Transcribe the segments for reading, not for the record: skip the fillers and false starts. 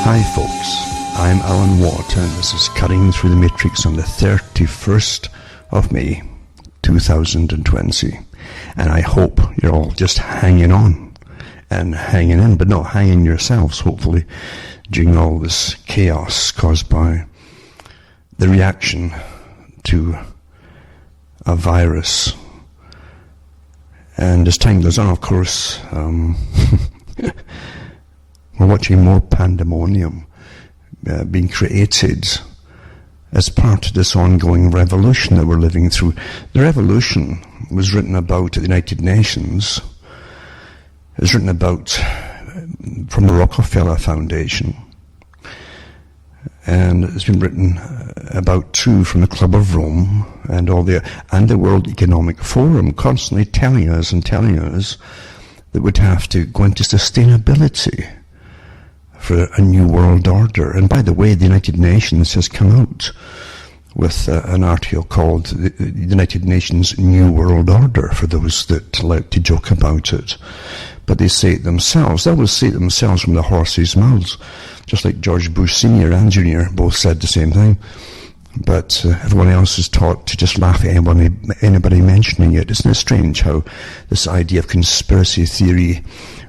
Hi folks, I'm Alan Watt and this is Cutting Through the Matrix on the 31st of May 2020, and I hope you're all just hanging on and hanging in, but not hanging yourselves, hopefully, during all this chaos caused by the reaction to a virus. And as time goes on, of course, we're watching more pandemonium being created as part of this ongoing revolution that we're living through. The revolution was written about at the United Nations. It was written about from the Rockefeller Foundation. And it's been written about too from the Club of Rome and the World Economic Forum, constantly telling us that we'd have to go into sustainability for a new world order. And by the way, the United Nations has come out with an article called the United Nations New World Order, for those that like to joke about it. But they say it themselves. They always say it themselves from the horses' mouths, just like George Bush Sr. and Jr. both said the same thing. But everyone else is taught to just laugh at anybody mentioning it. Isn't it strange how this idea of conspiracy theory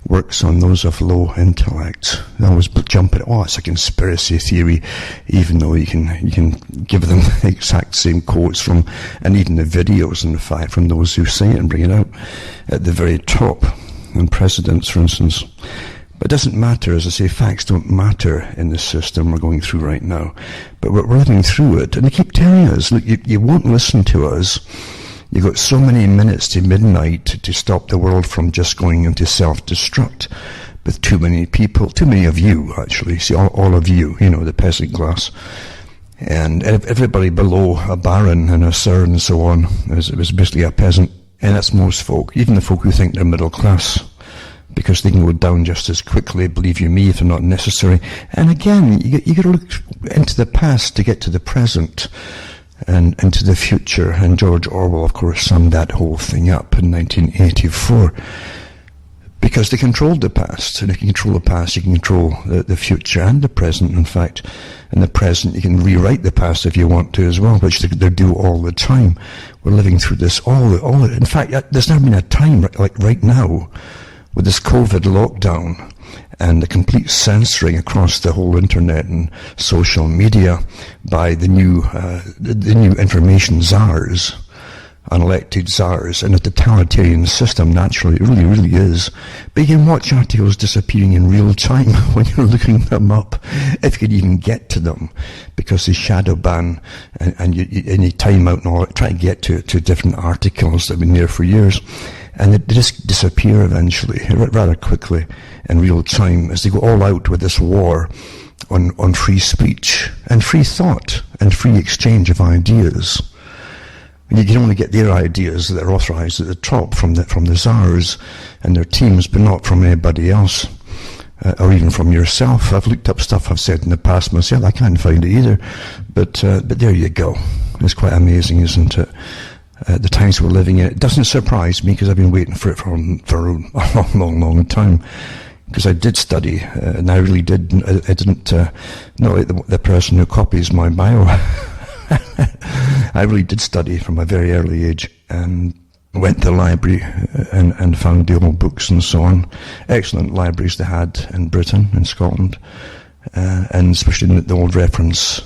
works on those of low intellect? They always jump at, it's a conspiracy theory, even though you can give them the exact same quotes from, and even the videos, in fact, from those who say it and bring it out at the very top, and presidents, for instance. But it doesn't matter, as I say, facts don't matter in the system we're going through right now. But we're living through it, and they keep telling us, look, you won't listen to us. You've got so many minutes to midnight to stop the world from just going into self-destruct with too many people, too many of you, actually. See, all of you, the peasant class. And everybody below a baron and a sir and so on, it was basically a peasant. And that's most folk, even the folk who think they're middle class, because they can go down just as quickly, believe you me, if they're not necessary. And again, you got to look into the past to get to the present and into the future. And George Orwell, of course, summed that whole thing up in 1984. Because they controlled the past, and if you control the past, you can control the future and the present. In fact, in the present, you can rewrite the past if you want to as well, which they do all the time. We're living through this in fact, there's never been a time like right now with this COVID lockdown and the complete censoring across the whole internet and social media by the new information czars, unelected czars, and a totalitarian system. Naturally, it really, really is. But you can watch articles disappearing in real time when you're looking them up, if you could even get to them, because they shadow ban and you time out and all, try to get to different articles that have been there for years. And they just disappear eventually, rather quickly, in real time, as they go all out with this war on free speech and free thought and free exchange of ideas. You can only get their ideas that are authorized at the top from the czars and their teams, but not from anybody else, or even from yourself. I've looked up stuff I've said in the past myself. I can't find it either, but there you go. It's quite amazing, isn't it? The times we're living in. It doesn't surprise me, because I've been waiting for it for a long time. Because I did study, and I really did. I didn't not like the person who copies my bio. I really did study from a very early age, and went to the library and found the old books and so on. Excellent libraries they had in Britain and Scotland. And especially in the old reference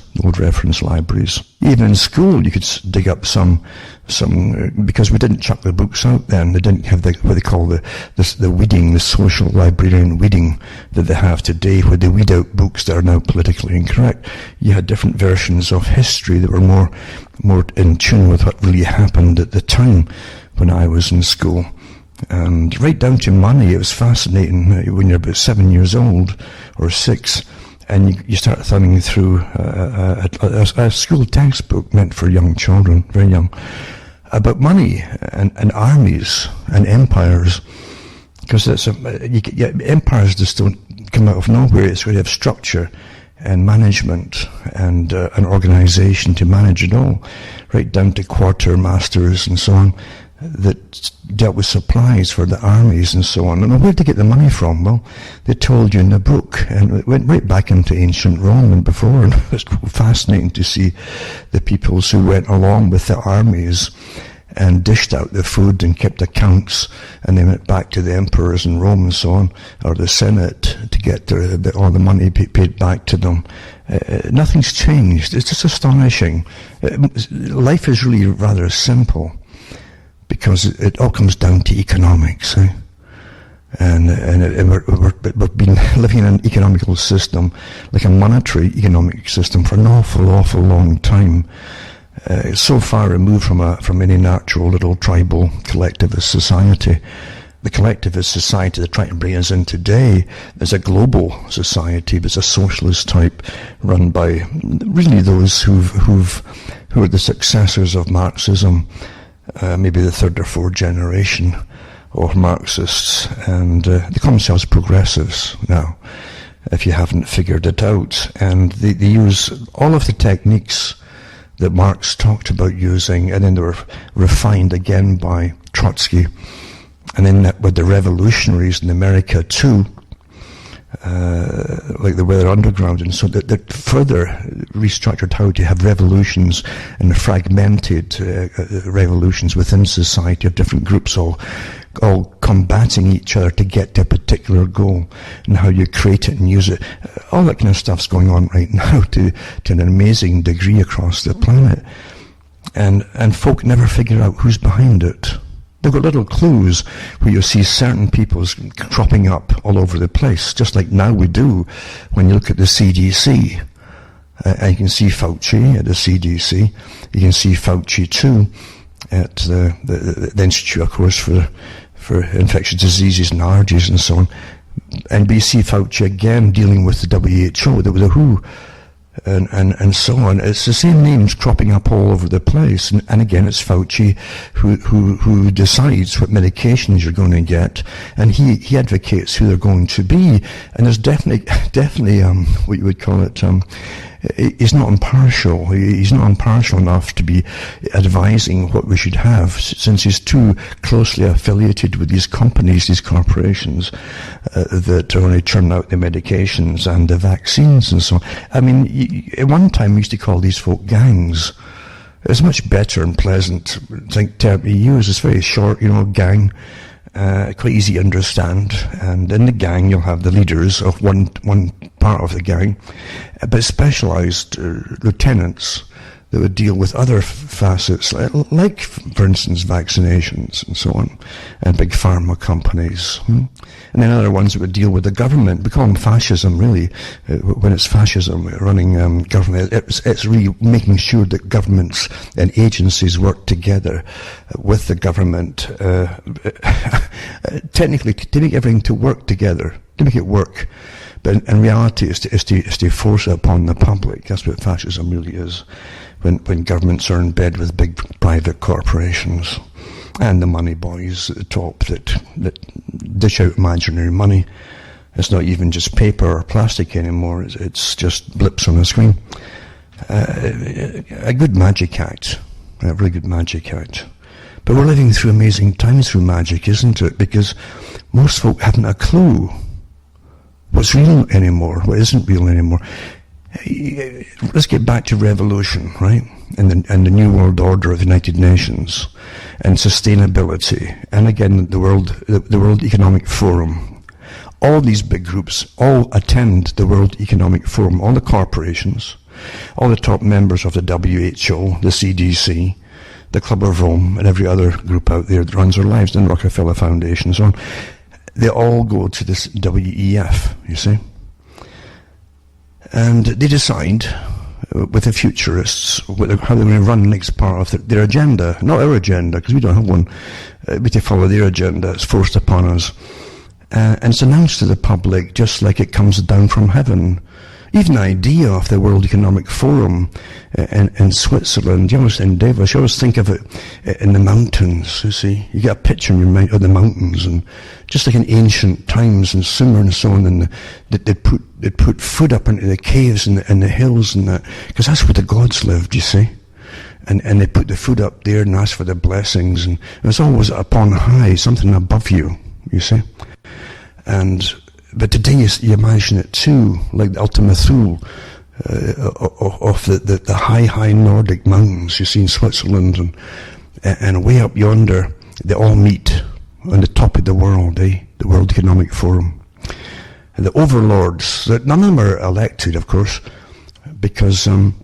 libraries. Even in school, you could dig up some, because we didn't chuck the books out then. They didn't have what they call the weeding, the social librarian weeding that they have today, where they weed out books that are now politically incorrect. You had different versions of history that were more in tune with what really happened at the time when I was in school. And right down to money, it was fascinating when you're about 7 years old or 6. And you start thumbing through a school textbook meant for young children, very young, about money and armies and empires. Because empires just don't come out of nowhere. It's where you have structure and management and an organization to manage it all, right down to quartermasters and so on. that dealt with supplies for the armies and so on. And where did they get the money from? Well, they told you in the book, and it went right back into ancient Rome and before, and it was fascinating to see the peoples who went along with the armies and dished out the food and kept accounts, and they went back to the emperors in Rome and so on, or the Senate, to get all the money paid back to them. Nothing's changed. It's just astonishing. Life is really rather simple, because it all comes down to economics, eh? And we've been living in an economical system, like a monetary economic system, for an awful long time. It's so far removed from any natural little tribal collectivist society. The collectivist society they're trying to bring us in today is a global society, but it's a socialist type, run by really those who are the successors of Marxism. Maybe the third or fourth generation of Marxists, and they call themselves progressives now, if you haven't figured it out. And they use all of the techniques that Marx talked about using, and then they were refined again by Trotsky, and then with the revolutionaries in America too, like the Weather Underground, and so that further restructured how to have revolutions and fragmented revolutions within society of different groups all combating each other to get to a particular goal, and how you create it and use it. All that kind of stuff's going on right now to an amazing degree across the planet, and folk never figure out who's behind it. They've got little clues where you see certain peoples cropping up all over the place, just like now we do when you look at the CDC. And you can see Fauci at the CDC. You can see Fauci too at the Institute, of course, for infectious diseases and allergies and so on. And we see Fauci again dealing with the WHO, the WHO, and so on. It's the same names cropping up all over the place, and again it's Fauci who decides what medications you're going to get, and he advocates who they're going to be. And there's definitely what you would call it, he's not impartial. He's not impartial enough to be advising what we should have, since he's too closely affiliated with these companies, these corporations, that only churn out the medications and the vaccines and so on. I mean, at one time we used to call these folk gangs. It's much better and pleasant, I think, term to use. It's very short, gang. Quite easy to understand, and in the gang you'll have the leaders of one part of the gang, but specialized lieutenants that would deal with other facets, like for instance vaccinations and so on, and big pharma companies, and then other ones that would deal with the government. We call them fascism, really. When it's fascism running government, it's really making sure that governments and agencies work together with the government, technically to make everything to work together, to make it work. But in reality, is to force it upon the public. That's what fascism really is. When governments are in bed with big private corporations and the money boys at the top that dish out imaginary money. It's not even just paper or plastic anymore. It's just blips on the screen. A good magic act, a really good magic act. But we're living through amazing times through magic, isn't it? Because most folk haven't a clue what's real anymore, what isn't real anymore. Let's get back to revolution, right? And the New World Order of the United Nations, and sustainability, and again the World Economic Forum. All these big groups all attend the World Economic Forum. All the corporations, all the top members of the WHO, the CDC, the Club of Rome, and every other group out there that runs their lives, and Rockefeller Foundation and so on. They all go to this WEF, you see. And they decide, with the futurists, how they're going to run the next part of their agenda. Not our agenda, because we don't have one. We to follow their agenda. It's forced upon us. And it's announced to the public just like it comes down from heaven. Even the idea of the World Economic Forum in Switzerland, in Davos, you always think of it in the mountains, you see. You get a picture in your mind of the mountains, and just like in ancient times in Sumer and so on, and they'd put food up into the caves and the hills and that, because that's where the gods lived, you see. and they put the food up there and ask for the blessings, and it's always up on high, something above you, you see. But today you imagine it too, like the Ultima Thule of the high Nordic mountains you see in Switzerland, and way up yonder, they all meet on the top of the world, the World Economic Forum. And the overlords, none of them are elected, of course, because they've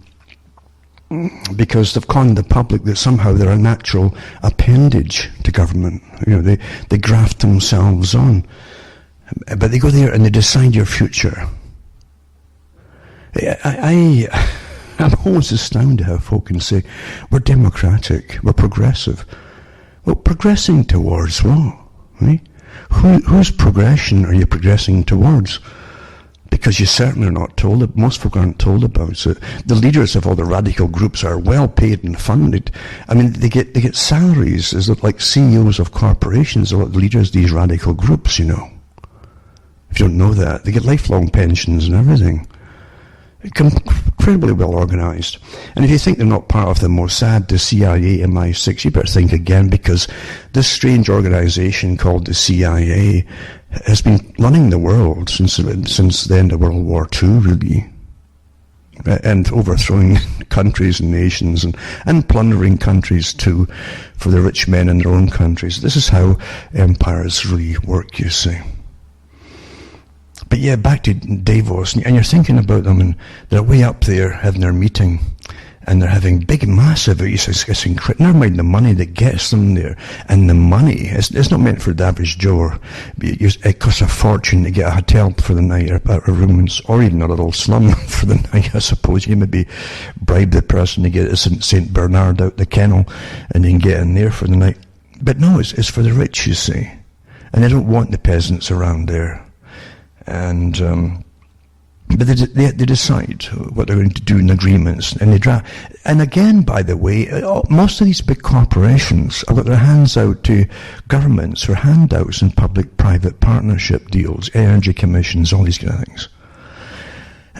conned the public that somehow they're a natural appendage to government. You know, they graft themselves on. But they go there and they decide your future. I'm always astounded how folk can say, we're democratic, we're progressive. Well, progressing towards what? Right? Whose progression are you progressing towards? Because you certainly are not told, most folk aren't told about it. The leaders of all the radical groups are well paid and funded. I mean, they get salaries as like CEOs of corporations, or the leaders of these radical groups, you know. If you don't know that, they get lifelong pensions and everything. Incredibly well organized. And if you think they're not part of the Mossad, the CIA, MI6, you better think again, because this strange organization called the CIA has been running the world since the end of World War II, really. And overthrowing countries and nations, and plundering countries too, for the rich men in their own countries. This is how empires really work, you see. But yeah, back to Davos, and you're thinking about them, and they're way up there having their meeting, and they're having big, massive, it's incredible. Never mind the money that gets them there, and the money, it's not meant for the average Joe. It costs a fortune to get a hotel for the night, or a room, or even a little slum for the night, I suppose. You maybe bribe the person to get St. Bernard out the kennel, and then get in there for the night. But no, it's for the rich, you see. And they don't want the peasants around there. And but they decide what they're going to do in agreements, and they draft. And again, by the way, most of these big corporations have got their hands out to governments for handouts and public-private partnership deals, energy commissions, all these kind of things.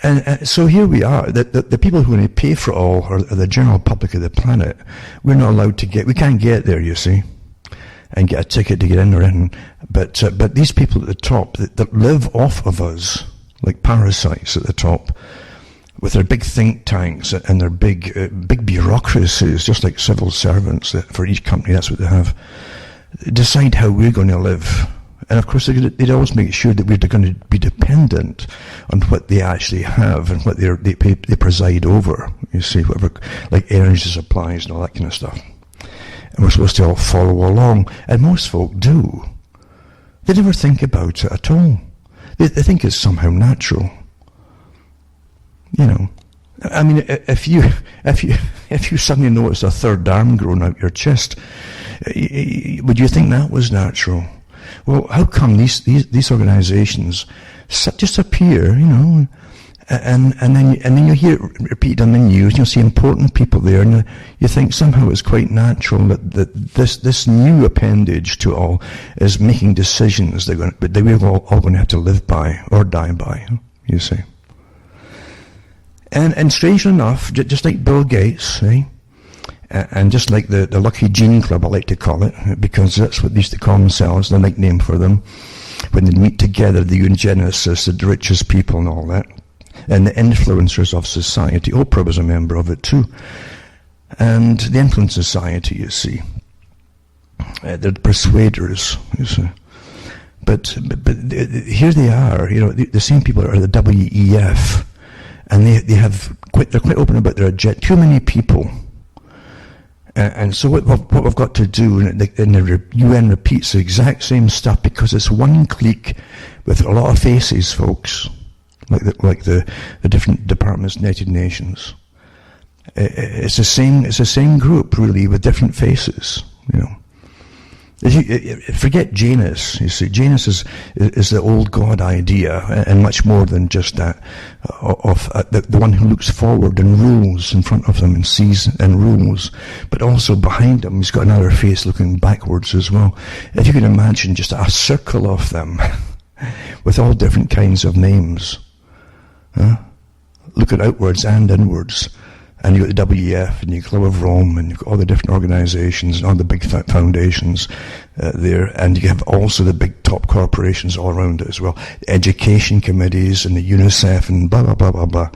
And so here we are. The people who are going to pay for it all are the general public of the planet. We're not allowed to we can't get there, you see, and get a ticket to get in or in. But these people at the top that live off of us, like parasites at the top, with their big think tanks and their big bureaucracies, just like civil servants, that for each company, that's what they have, decide how we're going to live. And of course, they'd always make sure that we're going to be dependent on what they actually have and what they preside over. You see, whatever, like energy supplies and all that kind of stuff. And we're supposed to all follow along. And most folk do. They never think about it at all. They think it's somehow natural. You know, I mean, if you suddenly notice a third arm growing out your chest, would you think that was natural? Well, how come these organizations just appear, you know, and then you hear it repeated on the news, and you'll see important people there, and you think somehow it's quite natural that this new appendage to all is making decisions that we're all going to have to live by or die by, you see. And strangely enough, just like Bill Gates, eh? And just like the Lucky Gene Club, I like to call it, because that's what they used to call themselves, the nickname for them, when they meet together, the eugenicists, the richest people and all that, and the influencers of society. Oprah was a member of it too. And the Influence Society, you see. They're the persuaders, you see. But here they are, you know, the same people are the WEF, and they're quite open about their agenda. Too many people. And so what we've got to do, and the UN repeats the exact same stuff, because it's one clique with a lot of faces, folks, like the different departments of the United Nations. It's the same group, really, with different faces, you know. Forget Janus. You see, Janus is the old God idea, and much more than just that, of the one who looks forward and rules in front of them and sees and rules, but also behind him he's got another face looking backwards as well. If you can imagine just a circle of them with all different kinds of names, looking outwards and inwards, And you've got the WEF, and you've got Club of Rome, and you've got all the different organizations, and all the big foundations there, and you have also the big top corporations all around it as well. The education committees, and the UNICEF, and blah, blah, blah, blah, blah.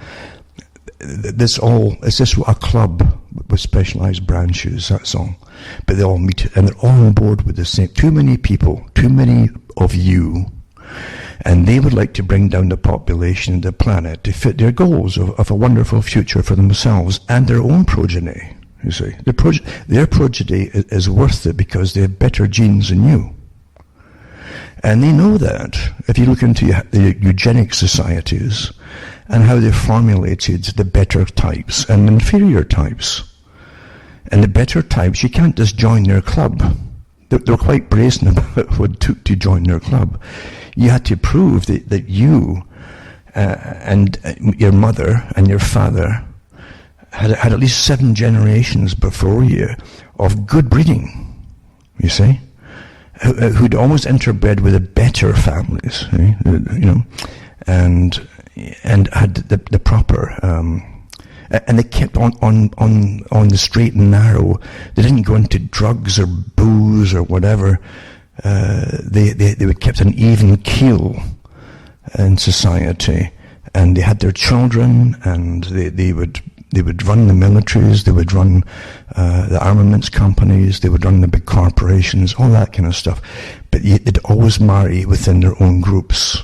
It's just a club with specialized branches, that's all. But they all meet, and they're all on board with the same. Too many people, too many of you, and they would like to bring down the population of the planet to fit their goals of a wonderful future for themselves and their own progeny, you see. Their progeny is worth it because they have better genes than you. And they know that. If you look into the eugenic societies and how they formulated the better types and inferior types. And the better types, you can't just join their club. They're quite brazen about what it took to join their club. You had to prove that you and your mother and your father had at least 7 generations before you of good breeding, you see, who'd almost interbred with the better families, you know, and had the proper, and they kept on the straight and narrow. They didn't go into drugs or booze or whatever. They would kept an even keel in society, and they had their children, and they would run the militaries, they would run the armaments companies, they would run the big corporations, all that kind of stuff. But they'd always marry within their own groups.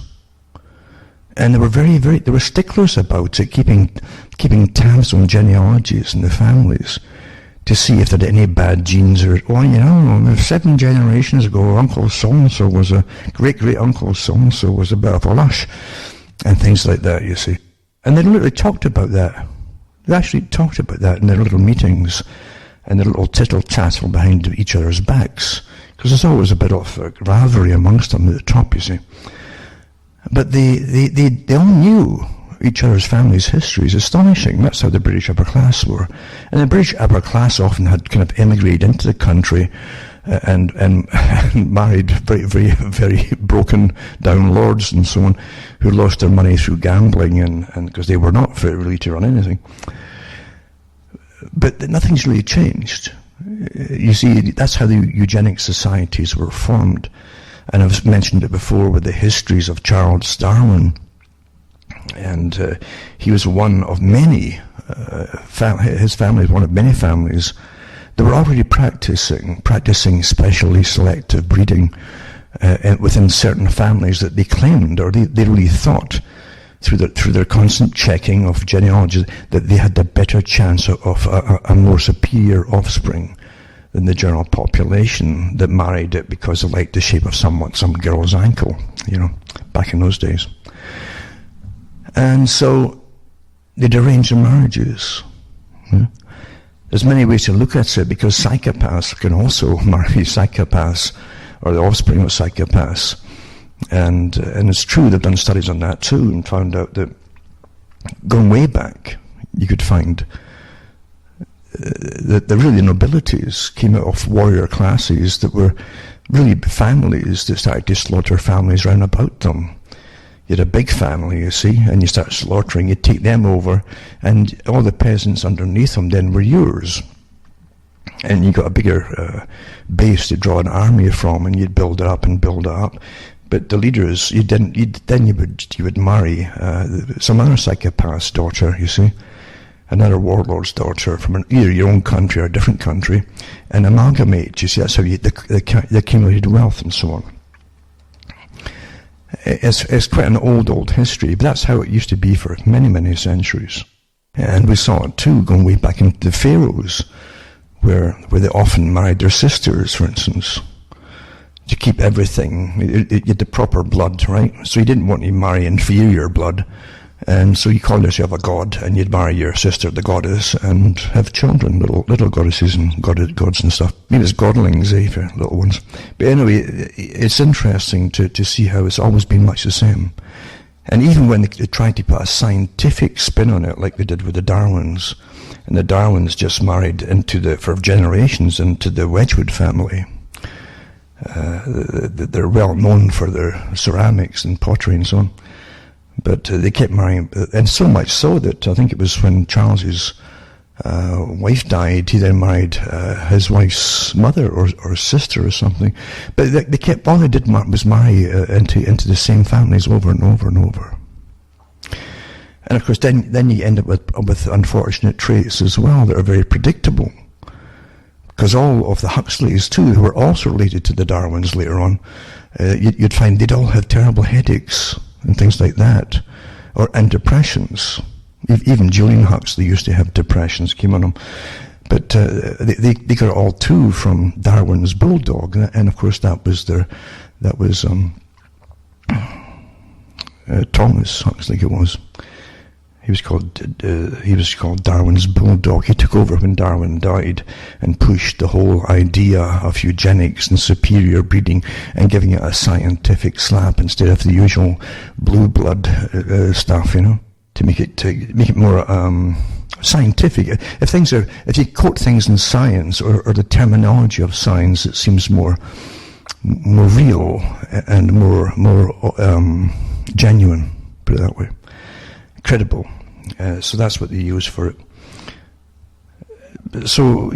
And they were they were sticklers about it, keeping tabs on genealogies in the families to see if there were any bad genes or, well, you know, 7 generations ago, Uncle so-and-so was a great-great-uncle so-and-so was a bit of a lush, and things like that, you see. And they literally talked about that. They actually talked about that in their little meetings and their little tittle-tattle behind each other's backs, because there's always a bit of rivalry amongst them at the top, you see. But they all knew each other's families' histories. Astonishing. That's how the British upper class were. And the British upper class often had kind of emigrated into the country and married very, very, very broken down lords and so on, who lost their money through gambling and because they were not fit really to run anything. But nothing's really changed. You see, that's how the eugenic societies were formed. And I've mentioned it before with the histories of Charles Darwin. And he was one of many, his family was one of many families that were already practicing specially selective breeding within certain families that they claimed, or they really thought, through their constant checking of genealogy, that they had a better chance of a more superior offspring than the general population that married it because they liked the shape of some girl's ankle, you know, back in those days. And so they'd arrange their marriages. Yeah. There's many ways to look at it, because psychopaths can also marry psychopaths, or the offspring of psychopaths. And it's true, they've done studies on that too, and found out that going way back, you could find that the really nobilities came out of warrior classes that were really families that started to slaughter families round about them. You had a big family, you see, and you start slaughtering, you take them over, and all the peasants underneath them then were yours. And you got a bigger base to draw an army from, and you'd build it up and build it up. But the leaders, you would marry some other psychopath's daughter, you see, another warlord's daughter from either your own country or a different country, and amalgamate. You see, that's how they accumulated wealth and so on. It's quite an old history, but that's how it used to be for many, many centuries. And we saw it too, going way back into the pharaohs, where they often married their sisters, for instance, to keep everything. You had the proper blood, right? So you didn't want to marry inferior blood, and so you called yourself a god, and you'd marry your sister, the goddess, and have children, little goddesses and gods and stuff. Maybe it's godlings, for little ones. But anyway, it's interesting to see how it's always been much the same. And even when they tried to put a scientific spin on it, like they did with the Darwins, and the Darwins just married for generations into the Wedgwood family. They're well known for their ceramics and pottery and so on. But they kept marrying, and so much so that I think it was when Charles's wife died, he then married his wife's mother or sister or something. But they kept, all they did was marry into the same families over and over and over. And of course, then you end up with unfortunate traits as well that are very predictable. Because all of the Huxleys too, who were also related to the Darwins later on, you'd find they'd all have terrible headaches and things like that, and depressions. Even Julian Huxley used to have depressions, came on him. But they got it all too from Darwin's bulldog, and of course that was Thomas Huxley. It was. He was called Darwin's bulldog. He took over when Darwin died and pushed the whole idea of eugenics and superior breeding and giving it a scientific slap instead of the usual blue blood stuff, to make it more scientific. If you quote things in science or the terminology of science, it seems more real and more genuine. Put it that way, credible. So that's what they use for it. So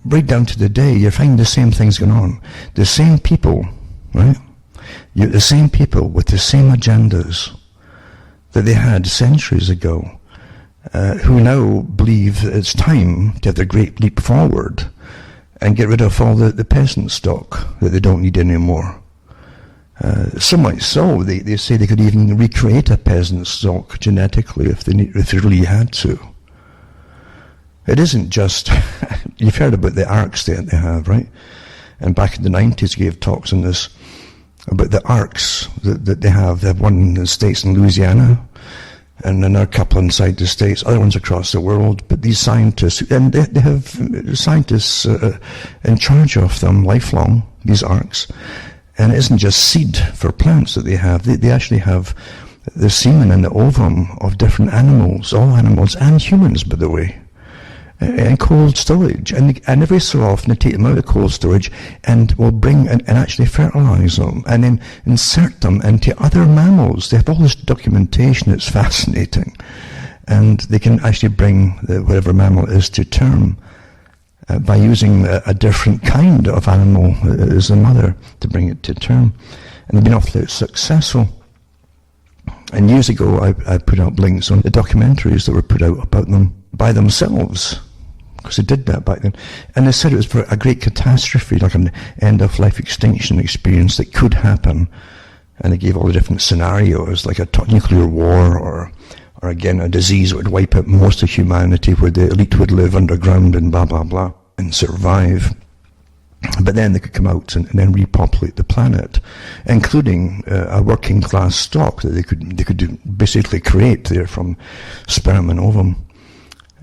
right down to the day, you find the same things going on. The same people, right? The same people with the same agendas that they had centuries ago, who now believe it's time to have the great leap forward and get rid of all the peasant stock that they don't need anymore. So much so, they say they could even recreate a peasant stock genetically if they really had to. It isn't just, you've heard about the arcs that they have, right? And back in the 90s, gave talks on this, about the arcs that they have. They have one in the States in Louisiana, and another couple inside the States, other ones across the world. But these scientists, and they have scientists in charge of them lifelong, these arcs. And it isn't just seed for plants that they have. They actually have the semen and the ovum of different animals, all animals and humans, by the way, in cold storage. And every so often they take them out of cold storage and will bring and actually fertilize them and then insert them into other mammals. They have all this documentation. It's fascinating. And they can actually bring whatever mammal it is to term. By using a different kind of animal as the mother to bring it to term. And they've been awfully successful. And years ago I put up links on the documentaries that were put out about them by themselves, because they did that back then. And they said it was for a great catastrophe, like an end-of-life extinction experience that could happen. And they gave all the different scenarios, like a nuclear war or again, a disease that would wipe out most of humanity, where the elite would live underground and blah, blah, blah, and survive. But then they could come out and then repopulate the planet, including a working class stock that they could basically create there from sperm and ovum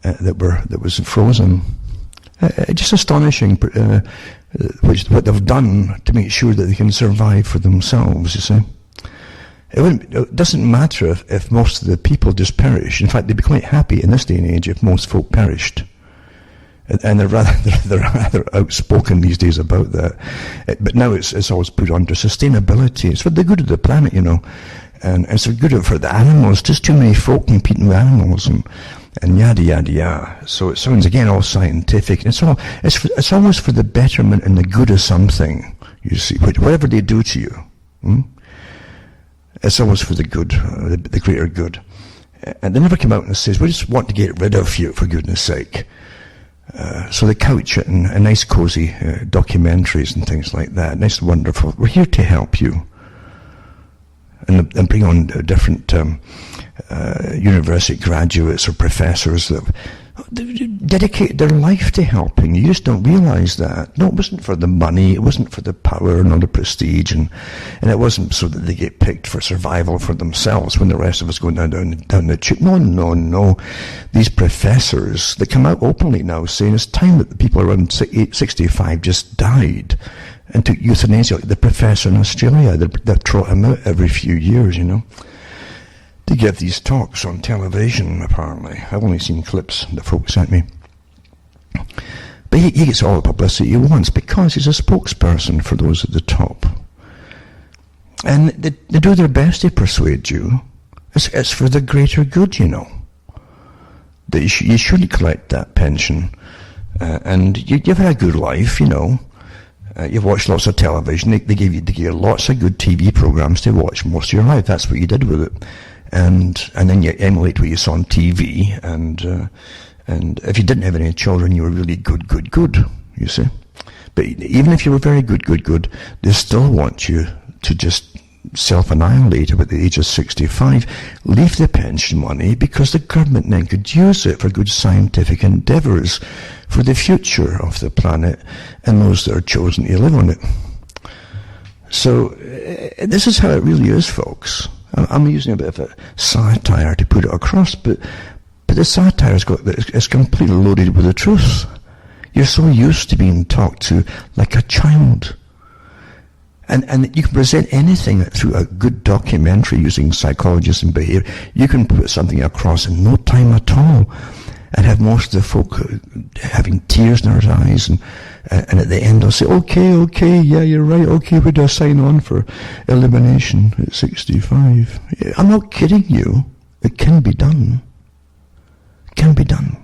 that was frozen. Just astonishing, what they've done to make sure that they can survive for themselves, you see. It doesn't matter if most of the people just perish. In fact, they'd be quite happy in this day and age if most folk perished. And they're rather outspoken these days about that. But now it's always put under sustainability. It's for the good of the planet, and it's for good for the animals. Just too many folk competing with animals and yada yada yada. So it sounds again all scientific. And it's always for the betterment and the good of something. You see, whatever they do to you. It's always for the good, the greater good. And they never come out and says, we just want to get rid of you, for goodness sake. So they couch it in nice cozy documentaries and things like that. Nice, wonderful. We're here to help you. And bring on different university graduates or professors that dedicated their life to helping. You just don't realize that. No, it wasn't for the money, it wasn't for the power nor the prestige, and it wasn't so that they get picked for survival for themselves when the rest of us go down the tube. No. These professors, they come out openly now saying it's time that the people around 65 just died and took euthanasia, like the professor in Australia. They trot him out every few years, to give these talks on television, apparently. I've only seen clips that folks sent me. But he gets all the publicity he wants because he's a spokesperson for those at the top. And they do their best to persuade you. It's for the greater good, that you shouldn't collect that pension. And you've had a good life, you know. You've watched lots of television. They give you lots of good TV programs to watch most of your life. That's what you did with it. And then you emulate what you saw on TV. And if you didn't have any children, you were really good, you see. But even if you were very good, they still want you to just self-annihilate at the age of 65, leave the pension money, because the government then could use it for good scientific endeavours for the future of the planet and those that are chosen to live on it. So this is how it really is, folks. I'm using a bit of a satire to put it across, but the satire is completely loaded with the truth. You're so used to being talked to like a child. And you can present anything through a good documentary using psychologists and behavior. You can put something across in no time at all and have most of the folk having tears in their eyes, and at the end they'll say, okay, yeah, you're right, okay, we do sign on for elimination at 65. I'm not kidding you. It can be done. It can be done.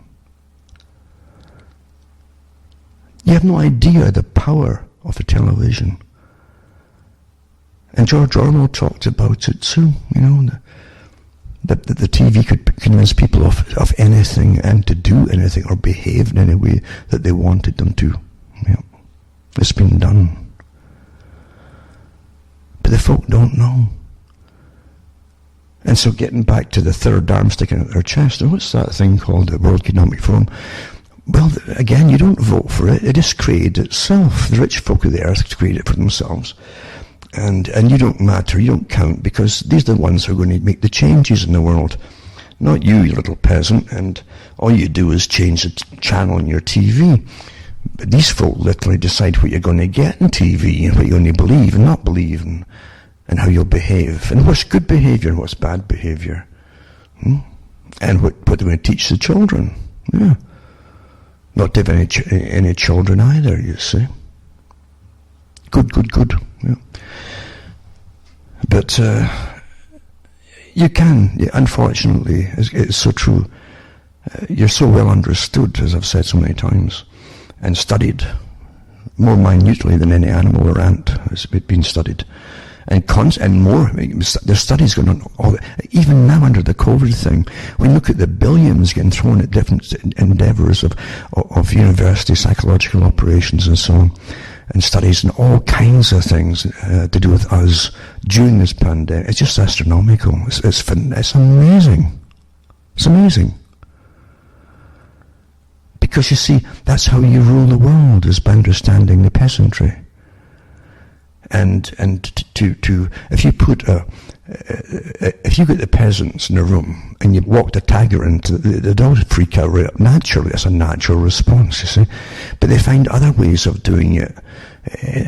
You have no idea the power of the television. And George Orwell talked about it too, you know, that the TV could convince people of anything and to do anything or behave in any way that they wanted them to. Yeah. It's been done. But the folk don't know. And so getting back to the third arm sticking out their chest, what's that thing called, the World Economic Forum? Well, again, you don't vote for it. It just created itself. The rich folk of the earth create it for themselves. And you don't matter, you don't count, because these are the ones who are going to make the changes in the world. Not you little peasant, and all you do is change the channel on your TV. But these folk literally decide what you're going to get in TV, and what you're going to believe and not believe, and how you'll behave, and what's good behaviour and what's bad behaviour. And what they're going to teach the children. Yeah. Not to have any children either, you see. Good. Yeah. But you can, unfortunately, it's so true. You're so well understood, as I've said so many times, and studied more minutely than any animal or ant has been studied. And more, there's studies going on, even now under the COVID thing. We look at the billions getting thrown at different endeavours of university psychological operations and so on, and studies and all kinds of things to do with us during this pandemic. It's just astronomical. It's amazing. It's amazing. Because you see, that's how you rule the world, is by understanding the peasantry. And to if you put if you get the peasants in a room and you walk the tiger into the dogs freak out right up naturally. It's a natural response, you see. But they find other ways of doing it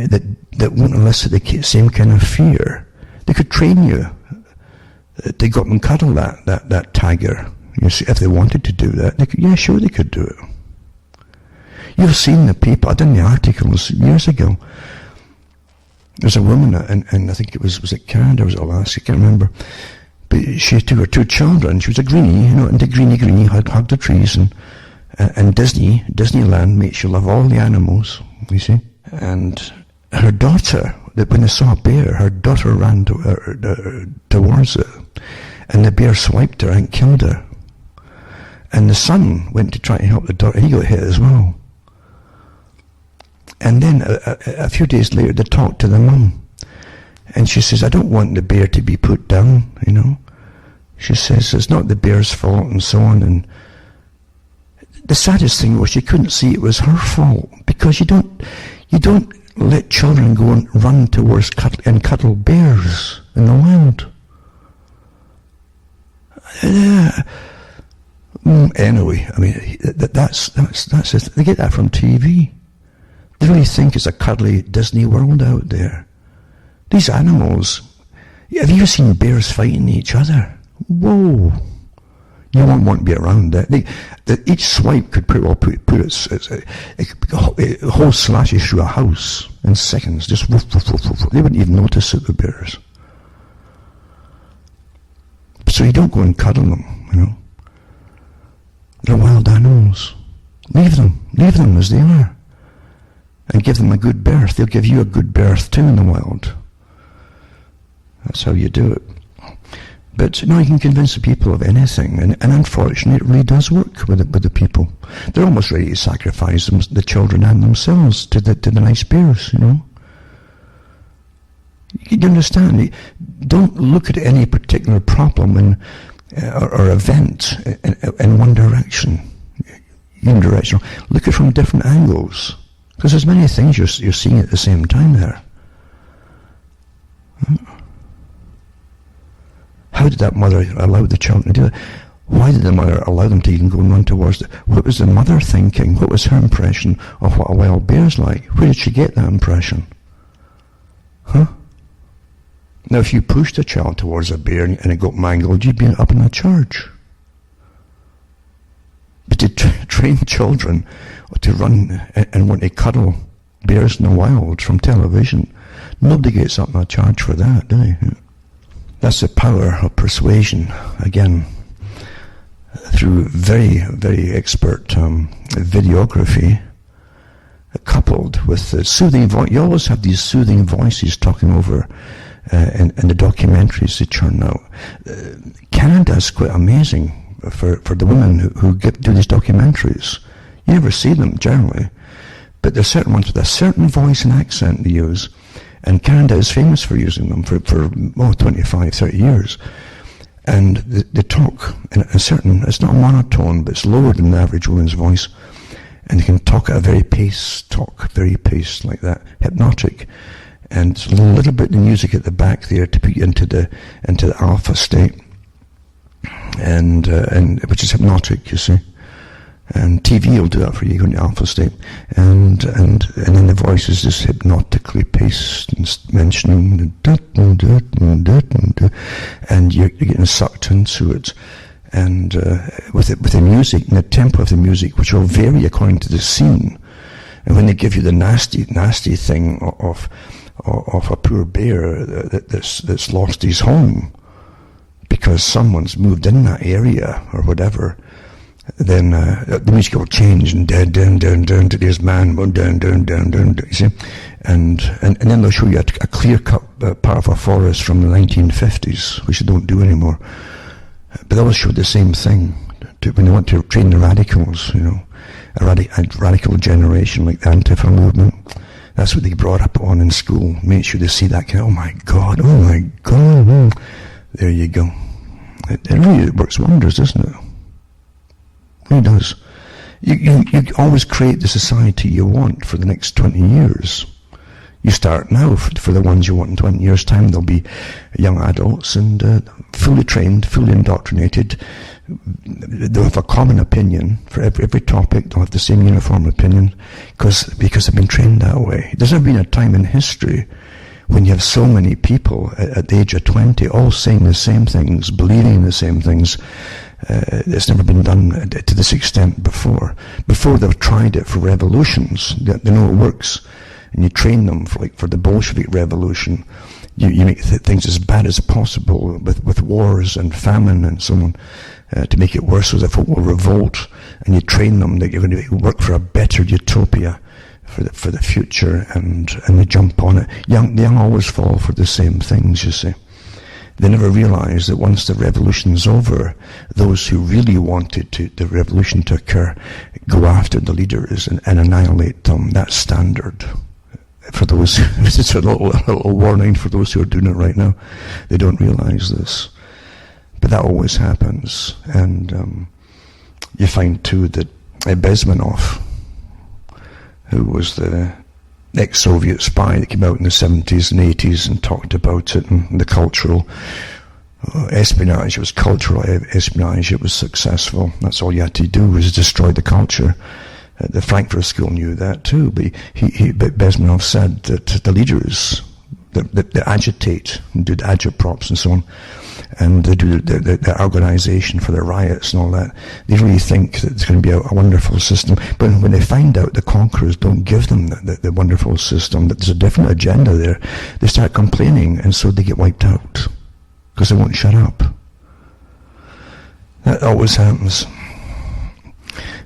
that won't elicit the same kind of fear. They could train you to go up and cuddle that tiger. You see, if they wanted to do that, they could do it. You've seen the people. I done the articles years ago. There's a woman, and I think was it Canada or was it Alaska, I can't remember. But she took her two children. She was a greenie, and the greenie hugged the trees, and Disneyland makes you love all the animals, you see. And her daughter, when they saw a bear, her daughter ran towards it, and the bear swiped her and killed her. And the son went to try to help the daughter. He got hit as well. And then a few days later, they talked to the mum. And she says, I don't want the bear to be put down, She says, it's not the bear's fault and so on. And the saddest thing was she couldn't see it was her fault. Because you don't let children go and run towards cuddle bears in the wild. Anyway, I mean, that's it. They get that from TV. They really think it's a cuddly Disney world out there. These animals, have you ever seen bears fighting each other? Whoa. You won't want to be around that. Each swipe could put whole slashes through a house in seconds. Just woof, woof, woof, woof. They wouldn't even notice it, the bears. So you don't go and cuddle them, They're wild animals. Leave them as they are. And give them a good birth. They'll give you a good birth too in the wild. That's how you do it. But you can convince the people of anything, and unfortunately it really does work with the people. They're almost ready to sacrifice the children and themselves to the nice bears, You understand? Don't look at any particular problem or event in one direction. Unidirectional. Look at it from different angles. Because there's many things you're seeing at the same time there. How did that mother allow the children to do it? Why did the mother allow them to even go and run towards it? What was the mother thinking? What was her impression of what a wild bear's like? Where did she get that impression? Now, if you pushed a child towards a bear and it got mangled, you'd be up in a charge. But to train children to run and want to cuddle bears in the wild from television, nobody gets up in a charge for that, do they? That's the power of persuasion, again, through very, very expert videography, coupled with the soothing voice. You always have these soothing voices talking over in the documentaries they churn out. Canada's quite amazing for the women who do these documentaries. You never see them generally, but there's certain ones with a certain voice and accent they use, and Canada is famous for using them for 25, 30 years. And they talk in a certain, it's not monotone, but it's lower than the average woman's voice, and they can talk at a very paced like that, hypnotic. And a little bit of music at the back there to put you into the alpha state, and which is hypnotic, you see. And TV will do that for you, go into alpha state, and then the voice is just hypnotically paced and mentioning and you're getting sucked into it, and with the music and the tempo of the music, which will vary according to the scene. And when they give you the nasty thing of a poor bear that's lost his home because someone's moved in that area or whatever, then the music will change, and down to this man, down, you see, and then they'll show you a clear-cut part of a forest from the 1950s, which they don't do anymore. But they always show the same thing when they want to train the radicals, a radical generation like the Antifa movement. That's what they brought up on in school. Make sure they see that kind of, oh my God. There you go. It really works wonders, doesn't it? It really does. You always create the society you want for the next 20 years. You start now for the ones you want in 20 years' time. They'll be young adults and fully trained, fully indoctrinated. They'll have a common opinion for every topic. They'll have the same uniform opinion because they've been trained that way. There's never been a time in history when you have so many people at the age of 20 all saying the same things, believing the same things. It's never been done to this extent before. Before they've tried it for revolutions. They know it works. And you train them for the Bolshevik revolution. You make things as bad as possible with wars and famine and so on, to make it worse so that folk will revolt. And you train them that you're going to work for a better utopia for the future, and they jump on it. The young always fall for the same things, you see. They never realize that once the revolution's over, those who really wanted the revolution to occur go after the leaders and annihilate them. That's standard. For those, it's a little warning for those who are doing it right now. They don't realize this. But that always happens. And you find too that Bezmenov, who was the ex-Soviet spy that came out in the 70s and 80s and talked about it, and the cultural espionage, it was cultural espionage, it was successful. That's all you had to do, was destroy the culture. The Frankfurt School knew that too, but Bezmenov said that the leaders that agitate and do the agitprops and so on, and they do the organization for the riots and all that, they really think that it's going to be a wonderful system. But when they find out the conquerors don't give them the wonderful system, that there's a different agenda there, they start complaining, and so they get wiped out because they won't shut up. That always happens.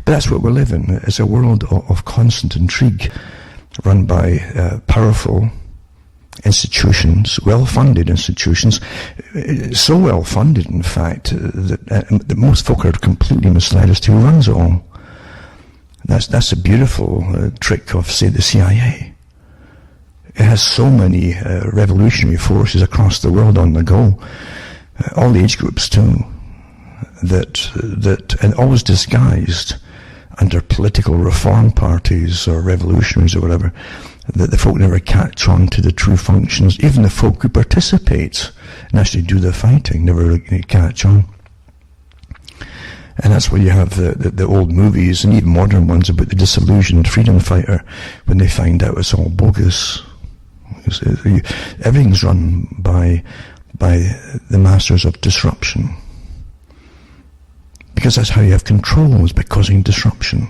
But that's what we live in. It's a world of constant intrigue, run by powerful institutions, well-funded institutions, so well-funded, in fact, that most folk are completely misled as to who runs it all. That's a beautiful trick of, say, the CIA. It has so many revolutionary forces across the world on the go, all the age groups too, that and always disguised under political reform parties or revolutionaries or whatever, that the folk never catch on to the true functions. Even the folk who participate and actually do the fighting never really catch on. And that's where you have the old movies and even modern ones about the disillusioned freedom fighter when they find out it's all bogus. Everything's run by the masters of disruption. Because that's how you have control, is by causing disruption.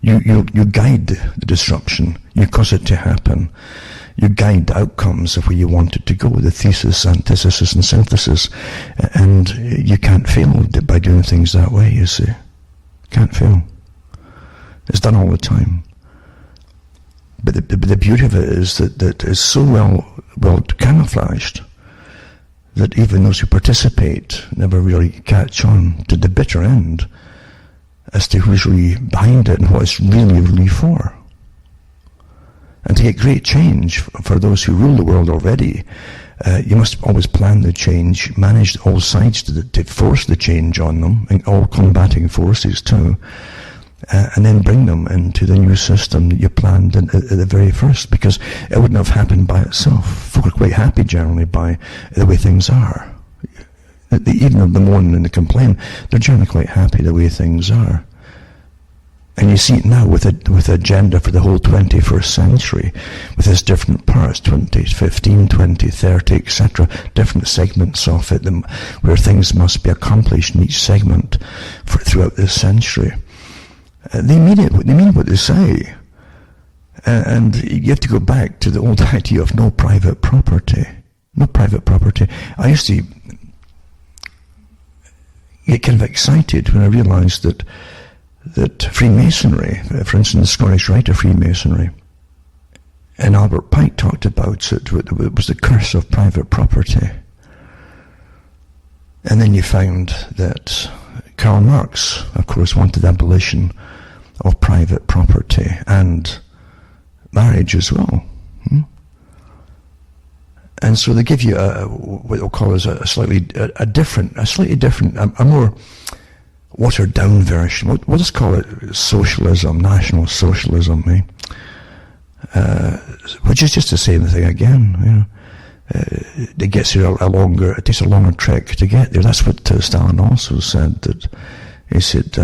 You guide the disruption. You cause it to happen. You guide the outcomes of where you want it to go, the thesis, antithesis, and synthesis. And you can't fail by doing things that way, you see. Can't fail. It's done all the time. But the beauty of it is that it's so well camouflaged that even those who participate never really catch on to the bitter end as to who's really behind it and what it's really for. And to get great change for those who rule the world already, you must always plan the change, manage all sides to force the change on them, and all combating forces too, and then bring them into the new system that you planned at the very first, because it wouldn't have happened by itself. Folk are quite happy generally by the way things are. Even if they moan and they complain, they're generally quite happy the way things are. And you see it now with the agenda for the whole 21st century, with its different parts, 2015, 2030, etc., different segments of it, where things must be accomplished in each segment throughout this century. They mean it. They mean what they say. And you have to go back to the old idea of no private property. No private property. I used to get kind of excited when I realized that Freemasonry, for instance, the Scottish Rite of Freemasonry, and Albert Pike talked about it was the curse of private property. And then you found that Karl Marx, of course, wanted abolition of private property and marriage as well. And so they give you what they'll call as a slightly different, a more watered down version. We'll just call it socialism, national socialism, which is just the same thing again. It gets you it takes a longer trek to get there. That's what Stalin also said. That he said,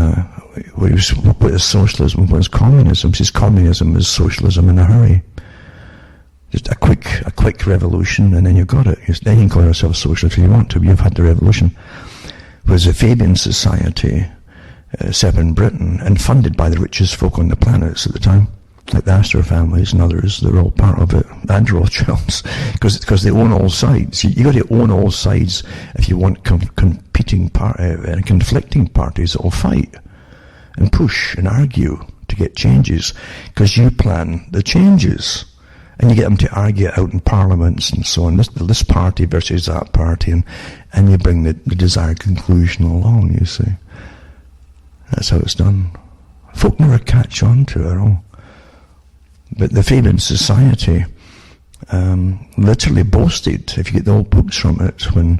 what is socialism? What is communism? He says communism is socialism in a hurry. Just a quick revolution, and then you've got it. Then you can call yourself socialist if you want to, but you've had the revolution. Whereas the Fabian Society, set up in Britain, and funded by the richest folk on the planet at the time, like the Astor families and others, they're all part of it, and Rothschilds, because they own all sides. You got to own all sides if you want competing and conflicting parties that will fight and push and argue to get changes, because you plan the changes. And you get them to argue it out in parliaments and so on, this party versus that party, and you bring the desired conclusion along, you see. That's how it's done. Folk never catch on to it at all. But the Fabian Society literally boasted, if you get the old books from it, when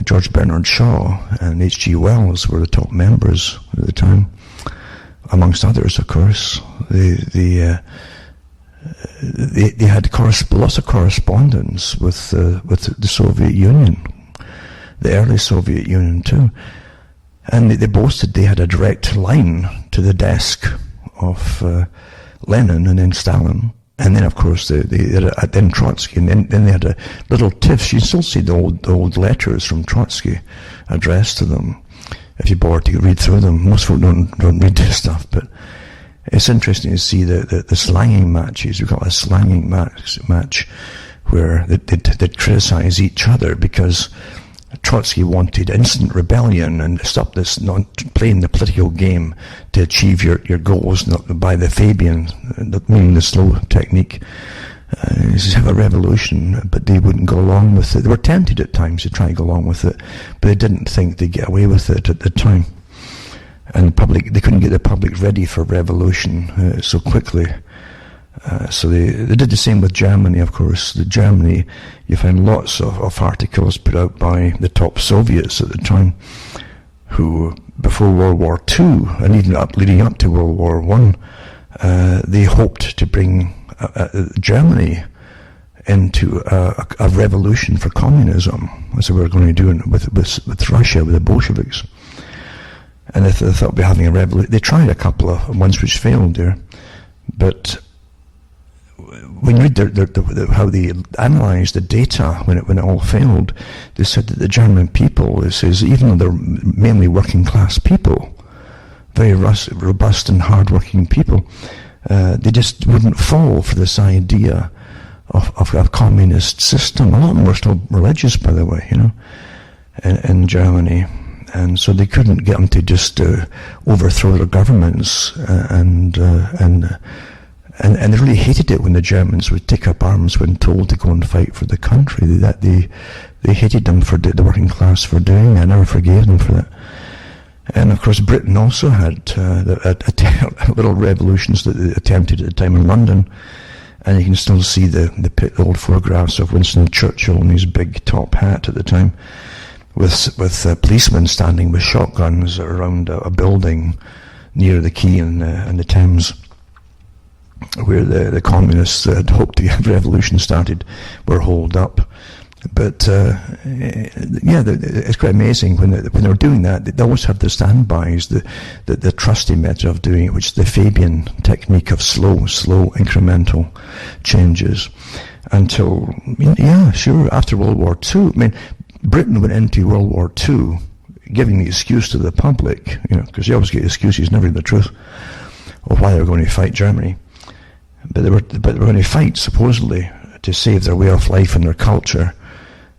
George Bernard Shaw and H.G. Wells were the top members at the time, amongst others, of course, they had lots of correspondence with the Soviet Union, the early Soviet Union too, and they boasted they had a direct line to the desk of Lenin and then Stalin, and then of course then Trotsky, and then they had a little tiffs. You still see the old letters from Trotsky addressed to them if you're bored to read through them. Most folk don't read this stuff, but it's interesting to see the slanging matches. We've got a slanging match where they criticize each other because Trotsky wanted instant rebellion and stop this playing the political game to achieve your goals by the Fabian, meaning the slow technique. Have a revolution, but they wouldn't go along with it. They were tempted at times to try and go along with it, but they didn't think they'd get away with it at the time. And they couldn't get the public ready for revolution so quickly. So they did the same with Germany, of course. Germany, you find lots of articles put out by the top Soviets at the time, who, before World War II, and even leading up to World War I, they hoped to bring Germany into a revolution for communism, as they were going to do with Russia, with the Bolsheviks. And they thought we'd be having a revolution. They tried a couple of ones which failed there, but when you read how they analysed the data when it all failed, they said that the German people, even though they're mainly working class people, very robust and hard-working people, they just wouldn't fall for this idea of a communist system. A lot of them were still religious, by the way, in Germany. And so they couldn't get them to just overthrow their governments, and they really hated it when the Germans would take up arms when told to go and fight for the country. They hated them for the working class for doing it. I never forgave them for that. And of course, Britain also had little revolutions that they attempted at the time in London, and you can still see the old photographs of Winston Churchill in his big top hat at the time, with policemen standing with shotguns around a building near the quay in the Thames, where the communists that had hoped to have revolution started were holed up. But it's quite amazing when they're doing that. They always have the standbys, the trusty method of doing it, which is the Fabian technique of slow incremental changes until after World War II. I mean, Britain went into World War II giving the excuse to the public, because you always get excuses, never the truth, of why they were going to fight Germany. But they were going to fight supposedly to save their way of life and their culture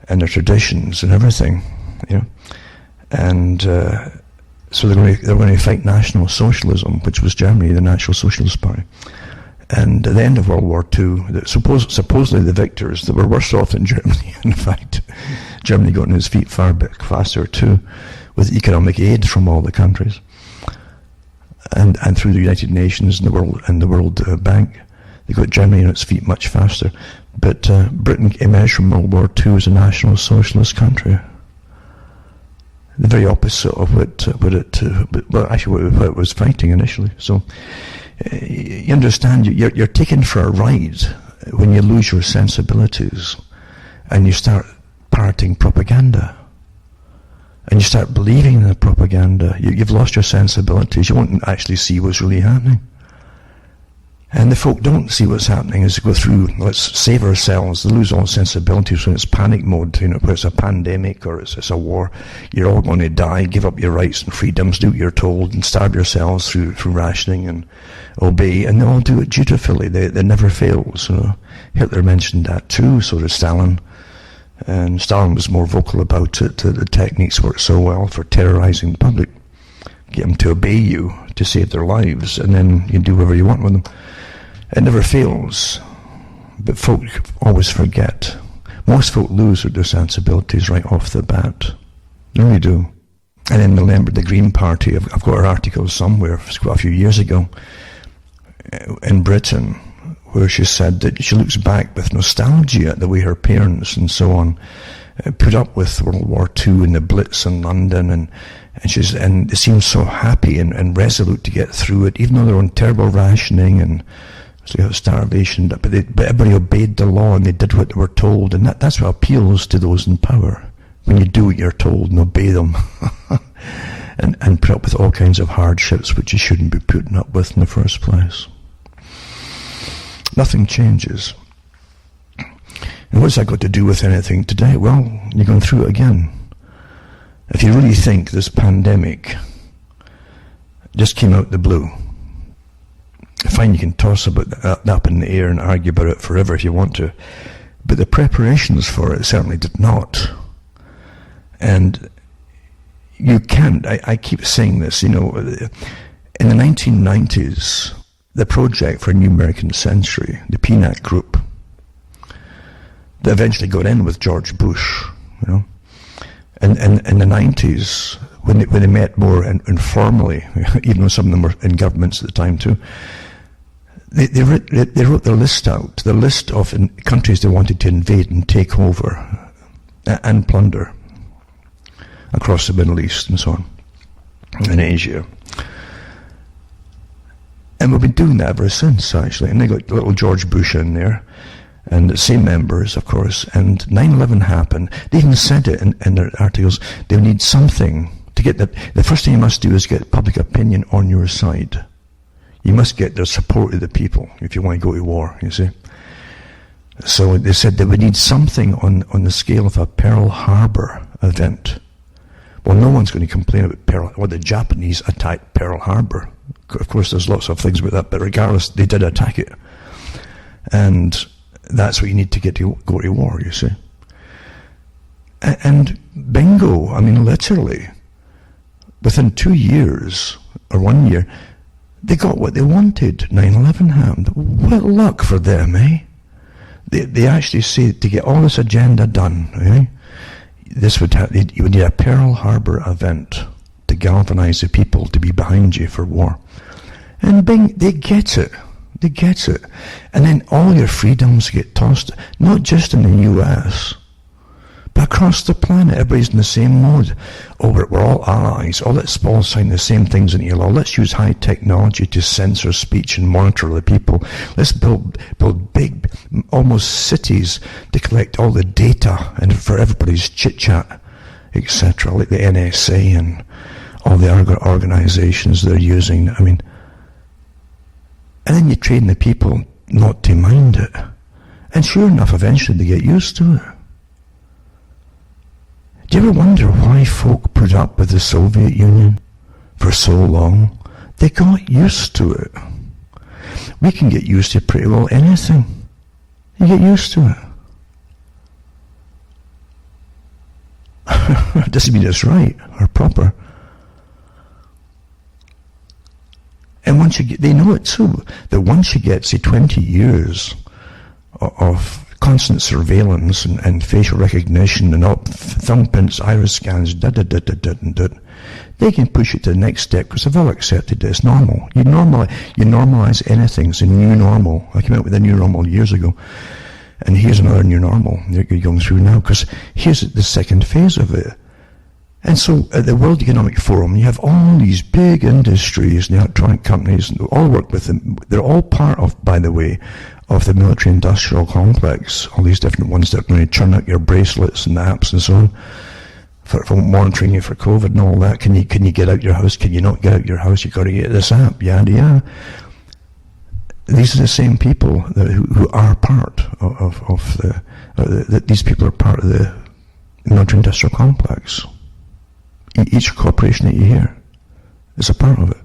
and their traditions and everything, and so they're going to fight National Socialism, which was Germany, the National Socialist Party. And at the end of World War II, supposedly the victors, they were worse off than Germany. In fact, Germany got on its feet far bit faster too, with economic aid from all the countries, and through the United Nations and the World Bank. They got Germany on its feet much faster. But Britain emerged from World War II as a National Socialist country. The very opposite of what it was fighting initially. So you understand, you're taken for a ride when you lose your sensibilities and you start parroting propaganda. And you start believing in the propaganda. You've lost your sensibilities. You won't actually see what's really happening. And the folk don't see what's happening as they go through, let's save ourselves. They lose all sensibilities when it's panic mode, whether it's a pandemic or it's a war. You're all going to die, give up your rights and freedoms, do what you're told, and starve yourselves through rationing and obey. And they all do it dutifully. They never fail. So Hitler mentioned that too, so did Stalin. And Stalin was more vocal about it. The techniques work so well for terrorizing the public. Get them to obey you to save their lives, and then you do whatever you want with them. It never fails, but folk always forget. Most folk lose their sensibilities right off the bat. They really do. And then remember the Green Party. I've got an article somewhere a few years ago in Britain where she said that she looks back with nostalgia at the way her parents and so on put up with World War II and the Blitz in London, and they seem so happy and resolute to get through it, even though they're on terrible rationing and starvation, but everybody obeyed the law and they did what they were told, and that's what appeals to those in power, when you do what you're told and obey them and put up with all kinds of hardships which you shouldn't be putting up with in the first place. Nothing changes. And what's that got to do with anything today? Well, you're going through it again. If you really think this pandemic just came out the blue, fine, you can toss that up in the air and argue about it forever if you want to, but the preparations for it certainly did not. And you can't, I keep saying this, in the 1990s, the Project for a New American Century, the PNAC group, that eventually got in with George Bush, and in the 90s, when they met more informally, even though some of them were in governments at the time too, they wrote their list out, the list of countries they wanted to invade and take over and plunder across the Middle East and so on, and Asia. And we've been doing that ever since, actually. And they got little George Bush in there, and the same members, of course. And 9/11 happened. They even said it in their articles. They need something to get the first thing you must do is get public opinion on your side. You must get the support of the people if you want to go to war, you see. So they said they would need something on the scale of a Pearl Harbor event. Well, no one's going to complain about the Japanese attacked Pearl Harbor. Of course, there's lots of things about that, but regardless, they did attack it. And that's what you need to go to war, you see. And bingo, I mean, literally, within 2 years, or 1 year, they got what they wanted. 9/11 happened. What luck for them, eh? They actually say to get all this agenda done, eh? You would need a Pearl Harbor event to galvanize the people to be behind you for war. And bing, they get it. They get it. And then all your freedoms get tossed, not just in the US, but across the planet. Everybody's in the same mode. Oh, we're all allies. Oh, let's all sign the same things into law. Let's use high technology to censor speech and monitor the people. Let's build big, almost cities to collect all the data and for everybody's chit-chat, etc., like the NSA and all the organizations they're using. I mean, and then you train the people not to mind it. And sure enough, eventually they get used to it. Do you ever wonder why folk put up with the Soviet Union for so long? They got used to it. We can get used to pretty well anything. You get used to it. It doesn't mean it's right or proper. And once you get, they know it too, that once you get, say, 20 years of constant surveillance and facial recognition and all thumbprints, iris scans, they can push it to the next step because they've all accepted it. It's normal. You normalize anything. It's a new normal. I came out with a new normal years ago. And here's another new normal you're going through now, because here's the second phase of it. And so at the World Economic Forum, you have all these big industries, the electronic companies, and all work with them. They're all part of, by the way, of the military-industrial complex, all these different ones that are going to churn out your bracelets and apps and so on, for monitoring you for COVID and all that. Can you get out your house? Can you not get out your house? You've got to get this app, yada yada. These are the same people who are part of these people are part of the military-industrial complex. Each corporation that you hear is a part of it.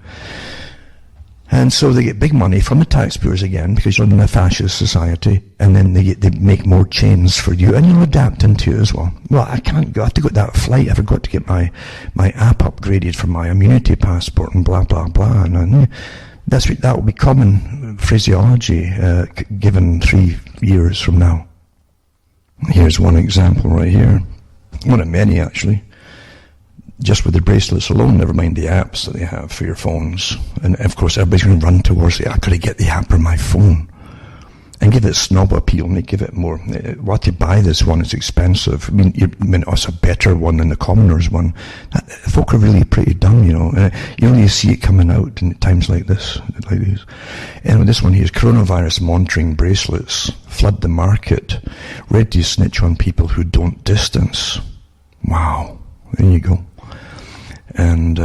And so they get big money from the taxpayers again, because you're in a fascist society, and then they make more chains for you, and you'll adapt into it as well. Well, I can't go, I have to go to that flight, I forgot to get my app upgraded for my immunity passport and blah, blah, blah. And that will be common phraseology given 3 years from now. Here's one example right here. One of many, actually. Just with the bracelets alone, never mind the apps that they have for your phones. And of course, everybody's going to run towards it. I've got to get the app on my phone. And give it snob appeal, and give it more. What to buy this one is expensive. I mean, it's a better one than the commoner's one. Folk are really pretty dumb, you know. You only see it coming out in times like this, like these. And this one here is coronavirus monitoring bracelets. Flood the market. Ready to snitch on people who don't distance. Wow. There you go. And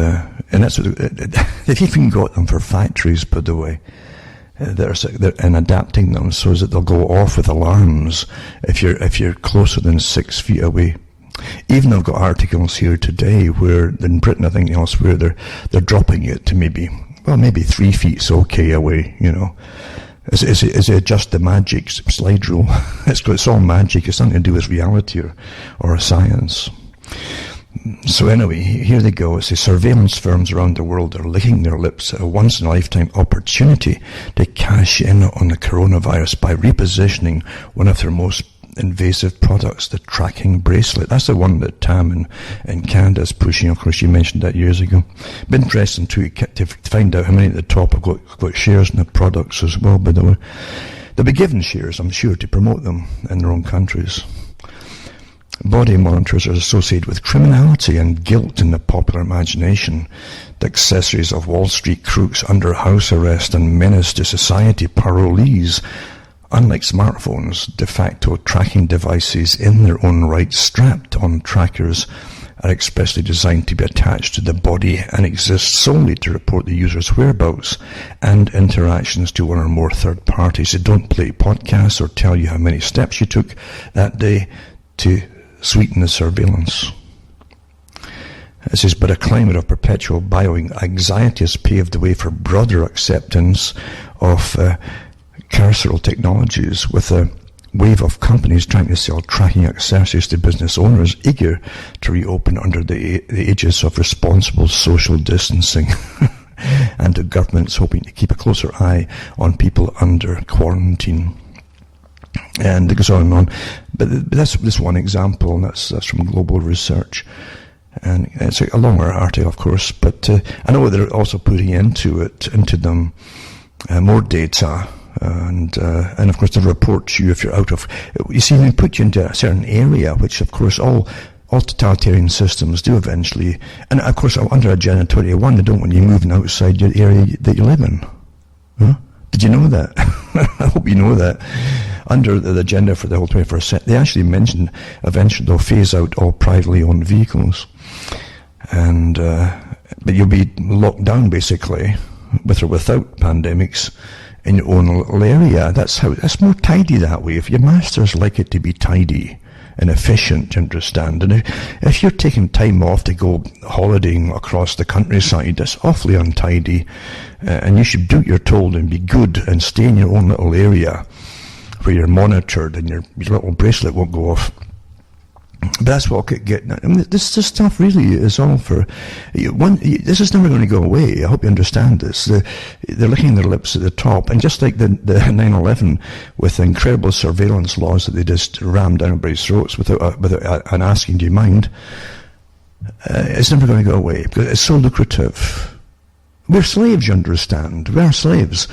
that's what they've even got them for factories, by the way. And adapting them so that they'll go off with alarms if you're closer than 6 feet away. Even I've got articles here today where in Britain, I think elsewhere, they're dropping it to maybe 3 feet's okay away. You know, is it just the magic slide rule? It's all magic. It's nothing to do with reality or science. So anyway, here they go. It's the surveillance firms around the world are licking their lips at a once-in-a-lifetime opportunity to cash in on the coronavirus by repositioning one of their most invasive products, the tracking bracelet. That's the one that Tam in Canada is pushing. Of course, you mentioned that years ago. Been interesting to find out how many at the top have got shares in the products as well, by the way. They'll be given shares, I'm sure, to promote them in their own countries. Body monitors are associated with criminality and guilt in the popular imagination. The accessories of Wall Street crooks under house arrest and menace to society parolees. Unlike smartphones, de facto tracking devices in their own right strapped on trackers are expressly designed to be attached to the body and exist solely to report the user's whereabouts and interactions to one or more third parties. They don't play podcasts or tell you how many steps you took that day to sweeten the surveillance. It says, but a climate of perpetual bio-anxiety has paved the way for broader acceptance of carceral technologies, with a wave of companies trying to sell tracking accessories to business owners eager to reopen under the aegis of responsible social distancing and to governments hoping to keep a closer eye on people under quarantine. And it goes on and on. But that's this one example, and that's from Global Research. And it's a longer article, of course, but I know they're also putting into them more data, and of course they report to you if you're out of. You see, they put you into a certain area, which of course all totalitarian systems do eventually. And of course, under Agenda 21, they don't want you moving outside your area that you live in. Huh? Did you know that? I hope you know that. Under the agenda for the whole 21st century, they actually mentioned eventually they'll phase out all privately owned vehicles, and but you'll be locked down basically, with or without pandemics, in your own little area. That's more tidy that way. If your masters like it to be tidy and efficient, you understand. And if you're taking time off to go holidaying across the countryside, that's awfully untidy, and you should do what you're told and be good and stay in your own little area where you're monitored and your little bracelet won't go off. But that's what I'll get. I mean, this stuff really is all for this is never going to go away. I hope you understand this. They're licking their lips at the top, and just like the 9/11 with incredible surveillance laws that they just rammed down everybody's throats without an asking, do you mind? It's never going to go away because it's so lucrative. We're slaves, you understand. We are slaves.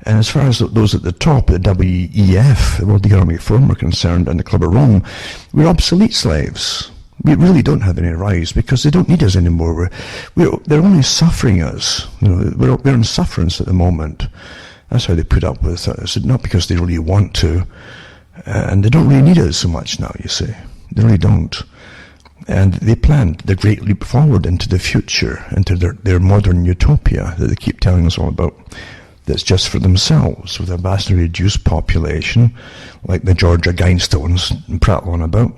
And as far as those at the top, the WEF, the World Economic Forum, are concerned, and the Club of Rome, we're obsolete slaves. We really don't have any rights because they don't need us anymore. They're only suffering us. You know, we're in sufferance at the moment. That's how they put up with us. Not because they really want to. And they don't really need us so much now, you see. They really don't. And they planned the great leap forward into the future, into their modern utopia that they keep telling us all about, that's just for themselves, with a vastly reduced population, like the Georgia Guidestones prattle on about,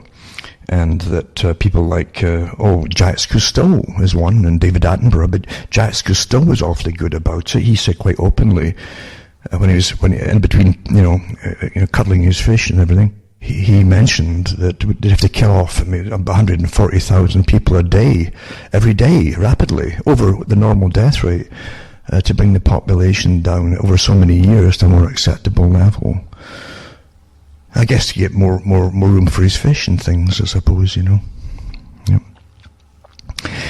and that people like, Jacques Cousteau is one, and David Attenborough, but Jacques Cousteau was awfully good about it. He said quite openly, when he in between, cuddling his fish and everything, he mentioned that they'd have to kill off 140,000 people a day, every day, rapidly, over the normal death rate, to bring the population down over so many years to a more acceptable level. I guess to get more room for his fish and things, I suppose, Yep.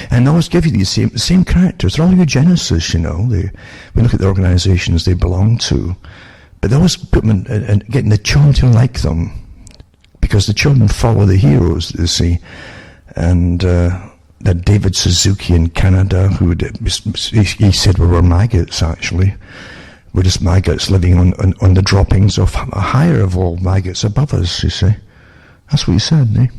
And they always give you these same characters. They're all eugenicists, we look at the organizations they belong to, but they always put them in getting the children to like them, because the children follow the heroes, you see. And that David Suzuki in Canada, he said we were maggots, actually. We're just maggots living on the droppings of a higher of all maggots above us, you see. That's what he said,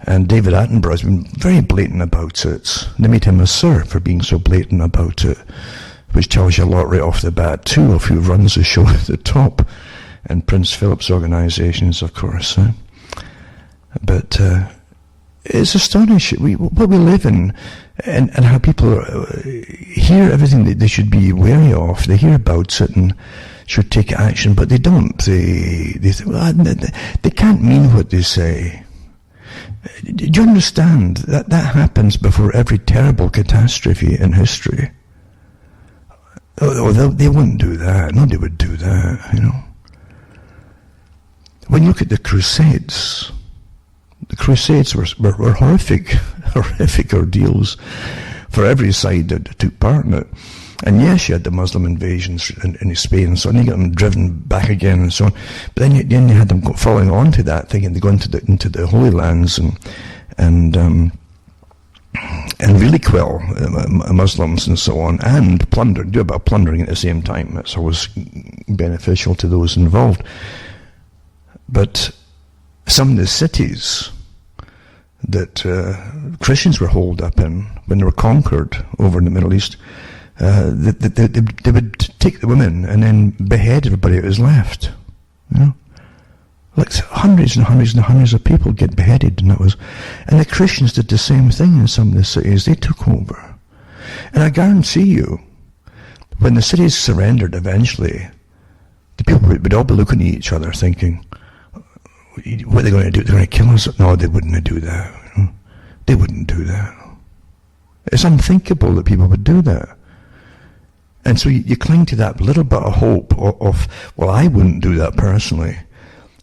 And David Attenborough has been very blatant about it. They made him a sir for being so blatant about it, which tells you a lot right off the bat, too, of who runs the show at the top. And Prince Philip's organizations, of course. But it's astonishing what we live in, and how people hear everything that they should be wary of. They hear about it and should take action, but they don't. They can't mean what they say. Do you understand that that happens before every terrible catastrophe in history? Oh, they wouldn't do that. Nobody would do that, you know. When you look at the Crusades were horrific, horrific ordeals for every side that took part in it. And yes, you had the Muslim invasions in Spain and so on. You got them driven back again and so on. But then you had them following on to that, thinking they go into the Holy Lands and really quell Muslims and so on, and do a bit of plundering at the same time. That's always beneficial to those involved. But some of the cities that Christians were holed up in when they were conquered over in the Middle East, they would take the women and then behead everybody that was left. You know, like hundreds and hundreds and hundreds of people get beheaded, and the Christians did the same thing in some of the cities. They took over, and I guarantee you, when the cities surrendered eventually, the people would all be looking at each other, thinking, "What are they going to do? They're going to kill us?" No, they wouldn't do that. You know? They wouldn't do that. It's unthinkable that people would do that. And so you cling to that little bit of hope of, well, I wouldn't do that personally,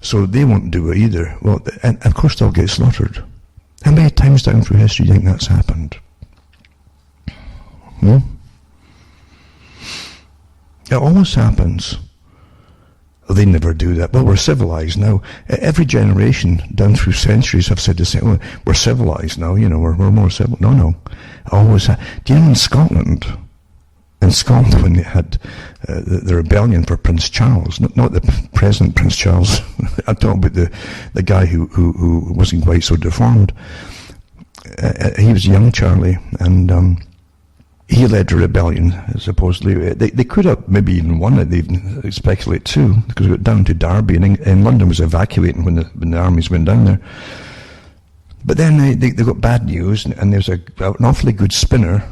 so they won't do it either. Well, and of course they'll get slaughtered. How many times down through history do you think that's happened? Hmm? It always happens. They never do that. Well, we're civilized now. Every generation down through centuries have said the same. Well, we're civilized now, you know, we're more civil. No. Always. Do you know in Scotland, when they had the rebellion for Prince Charles, not the present Prince Charles, I'm talking about the guy who wasn't quite so deformed. He was young Charlie, and he led a rebellion, supposedly. They could have maybe even won it, they even speculate too, because it got down to Derby, and London was evacuating when the armies went down there. But then they got bad news, and there's an awfully good spinner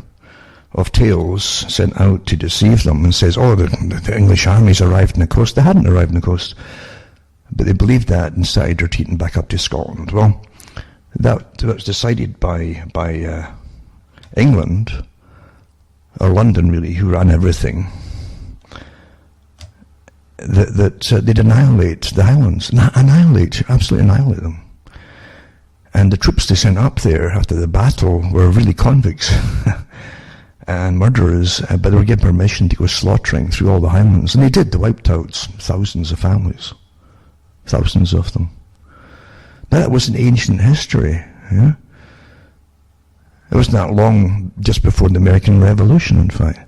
of tales sent out to deceive them and says, oh, the English armies arrived on the coast. They hadn't arrived on the coast, but they believed that and started retreating back up to Scotland. Well, that was decided by England, or London really, who ran everything, that they'd annihilate the Highlands, absolutely annihilate them. And the troops they sent up there after the battle were really convicts and murderers, but they were given permission to go slaughtering through all the Highlands. And they did. They wiped out thousands of families. Thousands of them. Now that was an ancient history. Yeah? It wasn't that long just before the American Revolution, in fact.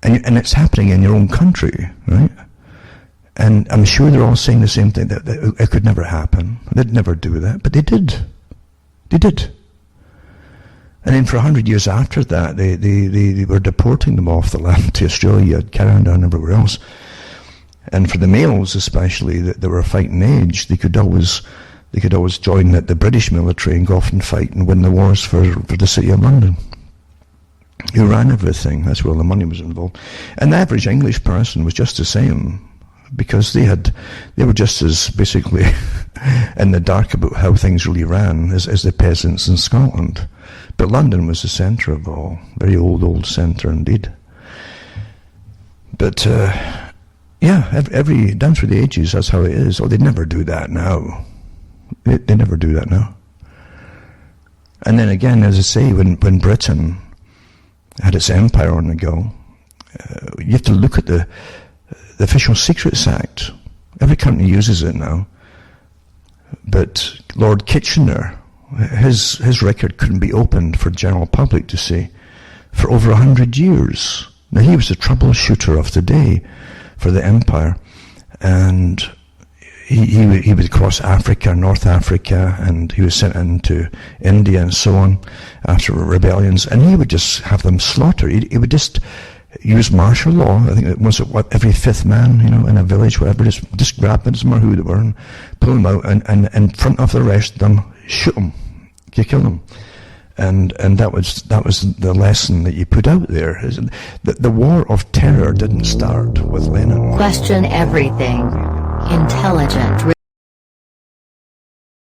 And it's happening in your own country, right? And I'm sure they're all saying the same thing, that it could never happen. They'd never do that, but they did. They did. And then for 100 years after that, they were deporting them off the land to Australia, Canada, and everywhere else. And for the males, especially, that were fighting age, they could always join the British military and go off and fight and win the wars for the city of London. Who ran everything. That's where all the money was involved. And the average English person was just the same, because they were just as basically in the dark about how things really ran as the peasants in Scotland. But London was the centre of all. Very old centre indeed. But every down through the ages, that's how it is. Oh, they'd never do that now. They never do that now. And then again, as I say, when Britain had its empire on the go, you have to look at the Official Secrets Act. Every country uses it now. But Lord Kitchener, his record couldn't be opened for the general public to see for over 100 years. Now, he was the troubleshooter of the day for the empire, and he would cross Africa, North Africa, and he was sent into India and so on after rebellions, and he would just have them slaughtered. He would just use martial law. I think it was every fifth man, in a village, whatever, just grab them, doesn't matter who they were, and pull them out, and in front of the rest of them, shoot them, you kill them. And that was the lesson that you put out there. The war of terror didn't start with Lenin. Question everything. Intelligent.